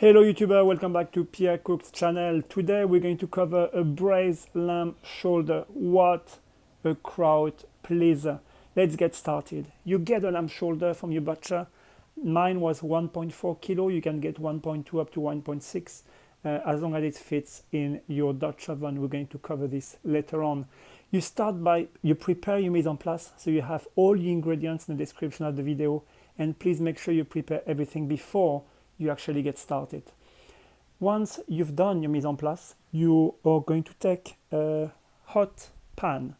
Hello YouTuber, welcome back to Pierre Cook's channel. Today we're going to cover a braised lamb shoulder. What a crowd pleaser. Let's get started. You get a lamb shoulder from your butcher. Mine was 1.4 kilo. You can get 1.2 up to 1.6 as long as it fits in your Dutch oven. We're going to cover this later on. You prepare your mise en place, so you have all the ingredients in the description of the video, and please make sure you prepare everything before you actually get started. Once you've done your mise en place, you are going to take a hot pan,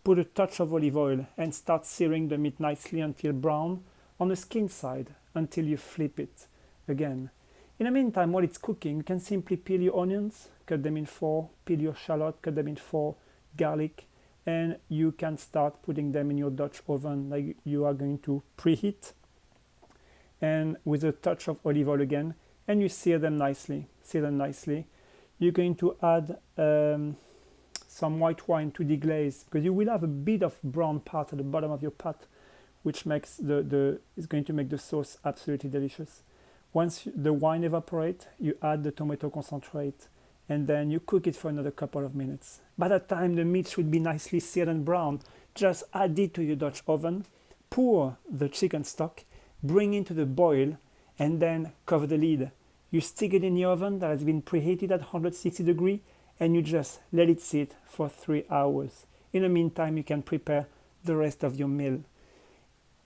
put a touch of olive oil, and start searing the meat nicely until brown on the skin side until you flip it again. In the meantime, while it's cooking, you can simply peel your onions, cut them in four, peel your shallot, cut them in four, garlic, and you can start putting them in your Dutch oven like you are going to preheat, and with a touch of olive oil again, and you sear them nicely. You're going to add some white wine to deglaze, because you will have a bit of brown part at the bottom of your pot, which makes is going to make the sauce absolutely delicious. Once the wine evaporates, you add the tomato concentrate, and then you cook it for another couple of minutes. By that time, the meat should be nicely seared and brown. Just add it to your Dutch oven, pour the chicken stock, bring it to the boil, and then cover the lid. You stick it in the oven that has been preheated at 160 degrees, and you just let it sit for 3 hours. In the meantime, you can prepare the rest of your meal.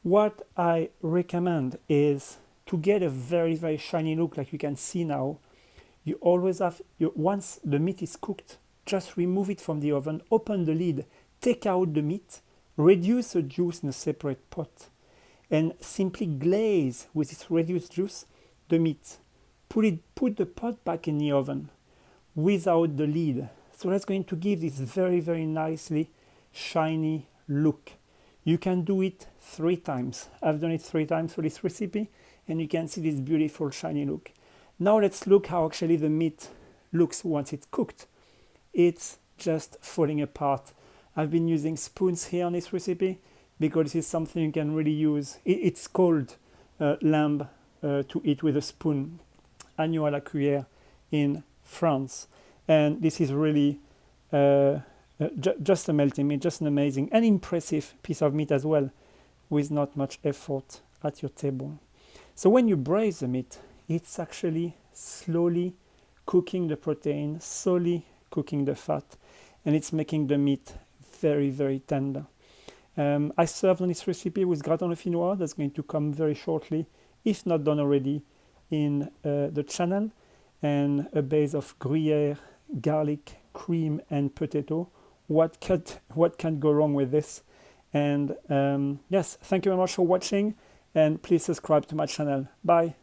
What I recommend is to get a very, very shiny look like you can see now. You always have, once the meat is cooked, just remove it from the oven, open the lid, take out the meat, reduce the juice in a separate pot, and simply glaze with this reduced juice the meat. Put the pot back in the oven without the lid. So that's going to give this very, very nicely shiny look. You can do it 3 times. I've done it 3 times for this recipe, and you can see this beautiful shiny look. Now let's look how actually the meat looks once it's cooked. It's just falling apart. I've been using spoons here on this recipe, because this is something you can really use. It's called lamb to eat with a spoon, agneau à la cuillère in France. And this is really just a melting meat, just an amazing and impressive piece of meat as well, with not much effort at your table. So when you braise the meat, it's actually slowly cooking the protein, slowly cooking the fat, and it's making the meat very, very tender. I served on this recipe with gratin dauphinois. That's going to come very shortly, if not done already, in the channel, and a base of Gruyere, garlic, cream, and potato. What can go wrong with this? And yes, thank you very much for watching, and please subscribe to my channel. Bye.